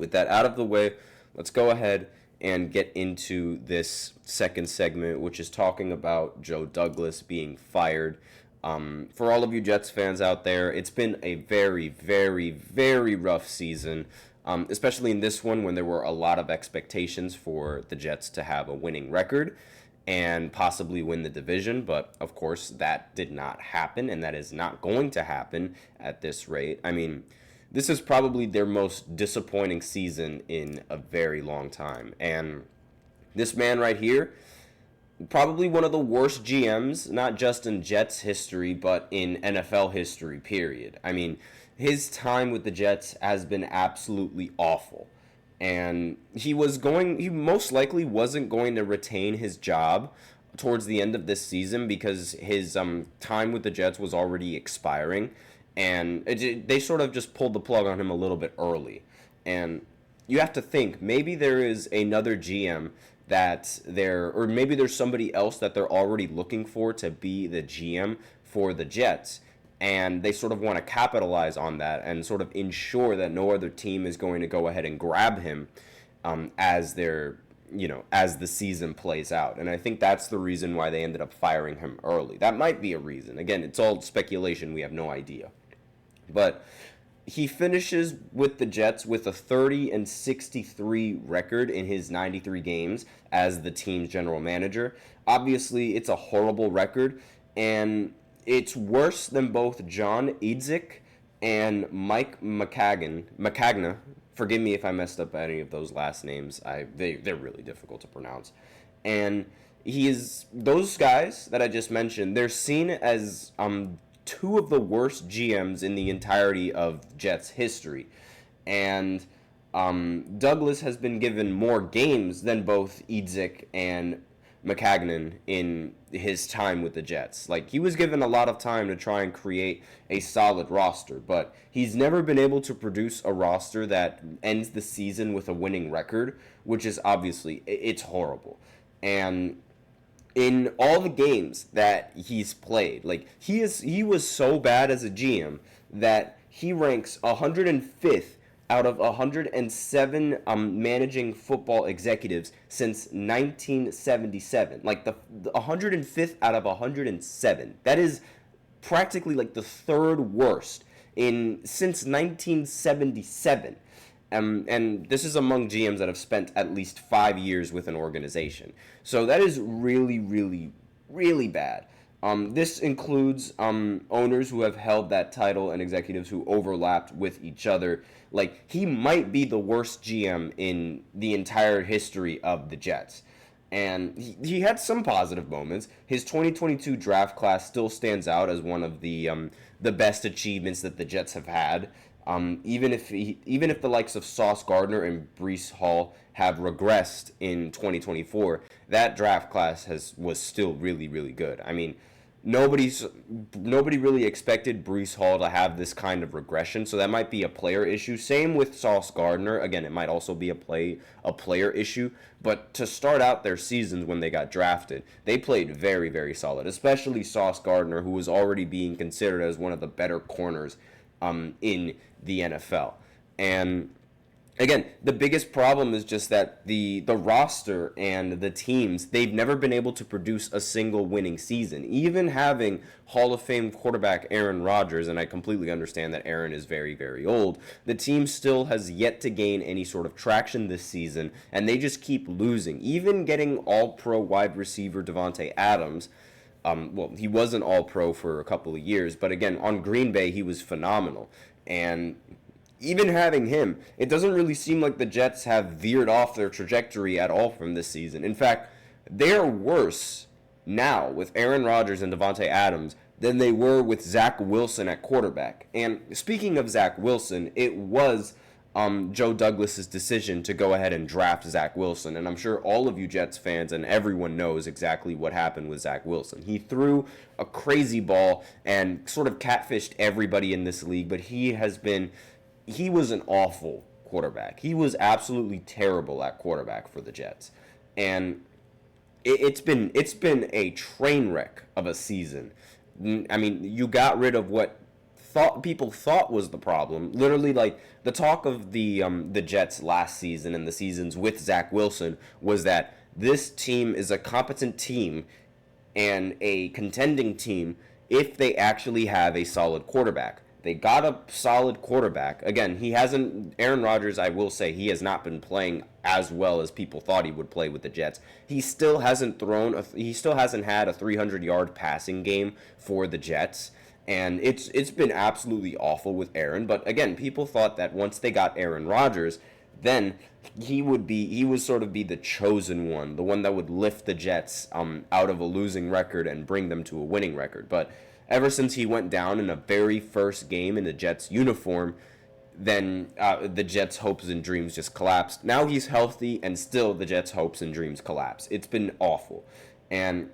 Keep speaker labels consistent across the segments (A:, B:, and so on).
A: with that out of the way, let's go ahead and get into this second segment, which is talking about Joe Douglas being fired. For all of you Jets fans out there, it's been a very, very, very rough season, especially in this one when there were a lot of expectations for the Jets to have a winning record and possibly win the division. But, of course, that did not happen, and that is not going to happen at this rate. I mean, this is probably their most disappointing season in a very long time. And this man right here, probably one of the worst GMs, not just in Jets history, but in NFL history, period. I mean, his time with the Jets has been absolutely awful. And he most likely wasn't going to retain his job towards the end of this season because his time with the Jets was already expiring. And they sort of just pulled the plug on him a little bit early. And you have to think, maybe there is another GM or maybe there's somebody else that they're already looking for to be the GM for the Jets. And they sort of want to capitalize on that and sort of ensure that no other team is going to go ahead and grab him as the season plays out. And I think that's the reason why they ended up firing him early. That might be a reason. Again, it's all speculation. We have no idea. But he finishes with the Jets with a 30-63 record in his 93 games as the team's general manager. Obviously, it's a horrible record, and it's worse than both John Idzik and Mike Maccagna. Forgive me if I messed up any of those last names. They're really difficult to pronounce. And those guys that I just mentioned, they're seen as two of the worst GMs in the entirety of Jets history. And Douglas has been given more games than both Idzik and Maccagnan in his time with the Jets. Like, he was given a lot of time to try and create a solid roster, but he's never been able to produce a roster that ends the season with a winning record, which is obviously, it's horrible. And in all the games that he's played, like, he was so bad as a GM that he ranks 105th out of 107 managing football executives since 1977. Like, the 105th out of 107. That is practically like the third worst since 1977. And this is among GMs that have spent at least 5 years with an organization. So that is really, really, really bad. This includes owners who have held that title and executives who overlapped with each other. Like, he might be the worst GM in the entire history of the Jets. And he had some positive moments. His 2022 draft class still stands out as one of the best achievements that the Jets have had. Even if the likes of Sauce Gardner and Breece Hall have regressed in 2024, that draft class was still really, really good. I mean, nobody really expected Breece Hall to have this kind of regression, so that might be a player issue. Same with Sauce Gardner. Again, it might also be a player issue. But to start out their seasons when they got drafted, they played very, very solid, especially Sauce Gardner, who was already being considered as one of the better corners in the NFL. And again, the biggest problem is just that the roster and the teams, they've never been able to produce a single winning season. Even having Hall of Fame quarterback Aaron Rodgers, and I completely understand that Aaron is very, very old, the team still has yet to gain any sort of traction this season, and they just keep losing. Even getting all-pro wide receiver Davante Adams, he was an all-pro for a couple of years, but again, on Green Bay, he was phenomenal. And even having him, it doesn't really seem like the Jets have veered off their trajectory at all from this season. In fact, they're worse now with Aaron Rodgers and Davante Adams than they were with Zach Wilson at quarterback. And speaking of Zach Wilson, it was Joe Douglas's decision to go ahead and draft Zach Wilson. And I'm sure all of you Jets fans and everyone knows exactly what happened with Zach Wilson. He threw a crazy ball and sort of catfished everybody in this league, but he was an awful quarterback. He was absolutely terrible at quarterback for the Jets. And it's been a train wreck of a season. I mean, you got rid of people thought was the problem. Literally, like the talk of the Jets last season and the seasons with Zach Wilson was that this team is a competent team and a contending team if they actually have a solid quarterback. They got a solid quarterback. Again, Aaron Rodgers, I will say, he has not been playing as well as people thought he would play with the Jets. He still hasn't had a 300-yard passing game for the Jets. And it's been absolutely awful with Aaron. But again, people thought that once they got Aaron Rodgers, then he would sort of be the chosen one, the one that would lift the Jets out of a losing record and bring them to a winning record. But ever since he went down in the very first game in the Jets uniform, then the Jets' hopes and dreams just collapsed. Now he's healthy, and still the Jets' hopes and dreams collapse. It's been awful. And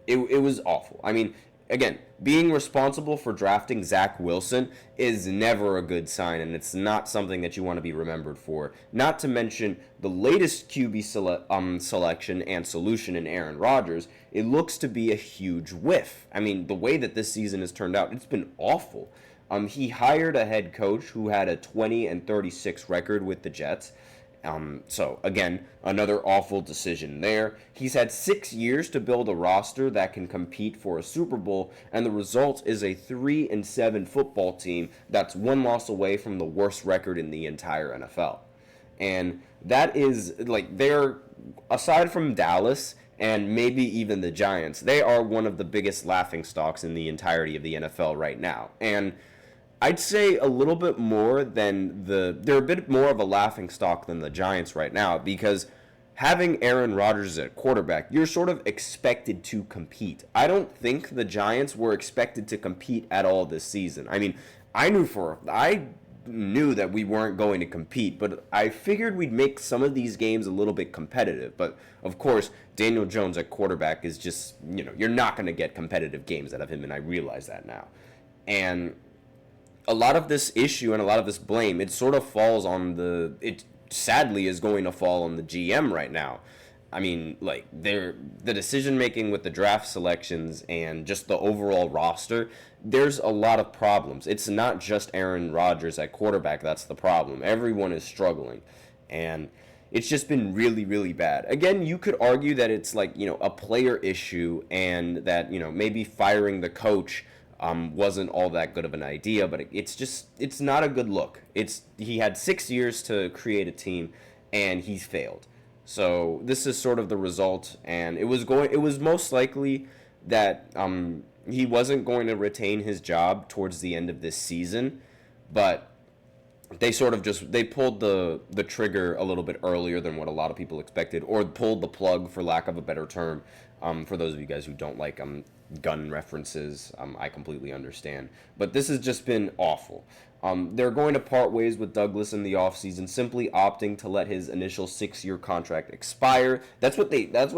A: it was awful. I mean, again, being responsible for drafting Zach Wilson is never a good sign, and it's not something that you want to be remembered for. Not to mention the latest QB selection and solution in Aaron Rodgers, it looks to be a huge whiff. I mean, the way that this season has turned out, it's been awful. He hired a head coach who had a 20-36 record with the Jets. So, again, another awful decision there. He's had 6 years to build a roster that can compete for a Super Bowl, and the result is a 3-7 football team that's one loss away from the worst record in the entire NFL. And that is, like, they're, aside from Dallas and maybe even the Giants, they are one of the biggest laughingstocks in the entirety of the NFL right now. And I'd say a little bit more than they're a bit more of a laughingstock than the Giants right now, because having Aaron Rodgers at quarterback, you're sort of expected to compete. I don't think the Giants were expected to compete at all this season. I mean, I knew that we weren't going to compete, but I figured we'd make some of these games a little bit competitive. But of course, Daniel Jones at quarterback is just, you're not going to get competitive games out of him, and I realize that now. And a lot of this issue and a lot of this blame, it sort of falls on it sadly is going to fall on the GM right now. I mean, like, the decision making with the draft selections and just the overall roster, there's a lot of problems. It's not just Aaron Rodgers at quarterback that's the problem. Everyone is struggling, and it's just been really, really bad. Again, you could argue that it's like, a player issue, and that, maybe firing the coach wasn't all that good of an idea, but it's not a good look. He had 6 years to create a team, and he's failed. So this is sort of the result, and it was most likely that he wasn't going to retain his job towards the end of this season, but they sort of they pulled the trigger a little bit earlier than what a lot of people expected, or pulled the plug, for lack of a better term. For those of you guys who don't like gun references, I completely understand. But this has just been awful. They're going to part ways with Douglas in the offseason, simply opting to let his initial 6-year contract expire. That's what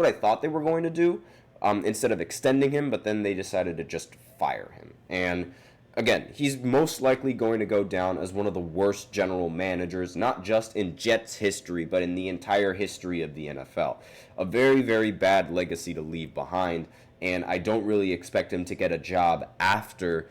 A: I thought they were going to do, instead of extending him, but then they decided to just fire him. And again, he's most likely going to go down as one of the worst general managers, not just in Jets history, but in the entire history of the NFL. A very, very bad legacy to leave behind, and I don't really expect him to get a job after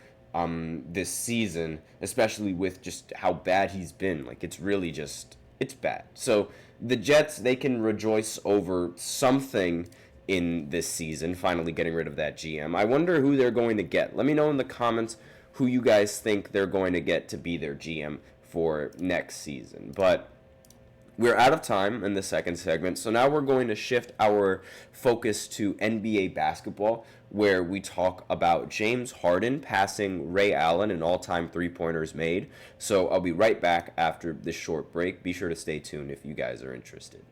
A: this season, especially with just how bad he's been. Like, it's really just, it's bad. So the Jets, they can rejoice over something in this season, finally getting rid of that GM. I wonder who they're going to get. Let me know in the comments who you guys think they're going to get to be their GM for next season. But we're out of time in the second segment, so now we're going to shift our focus to NBA basketball, where we talk about James Harden passing Ray Allen in all-time three-pointers made. So I'll be right back after this short break. Be sure to stay tuned if you guys are interested.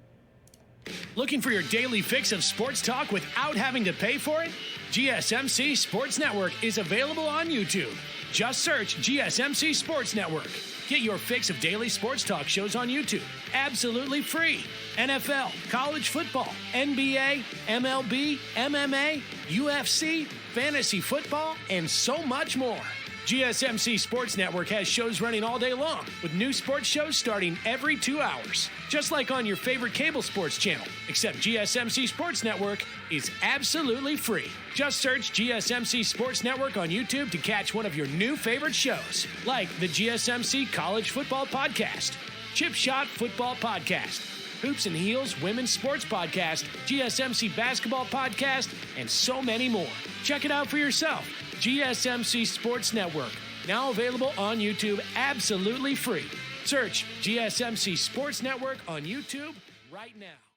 B: Looking for your daily fix of sports talk without having to pay for it? GSMC Sports Network is available on YouTube. Just search GSMC Sports Network. Get your fix of daily sports talk shows on YouTube, absolutely free. NFL, college football, NBA, MLB, MMA, UFC, fantasy football, and so much more. GSMC Sports Network has shows running all day long, with new sports shows starting every 2 hours. Just like on your favorite cable sports channel, except GSMC Sports Network is absolutely free. Just search GSMC Sports Network on YouTube to catch one of your new favorite shows, like the GSMC College Football Podcast, Chip Shot Football Podcast, Hoops and Heels Women's Sports Podcast, GSMC Basketball Podcast, and so many more. Check it out for yourself. GSMC Sports Network, now available on YouTube absolutely free. Search GSMC Sports Network on YouTube right now.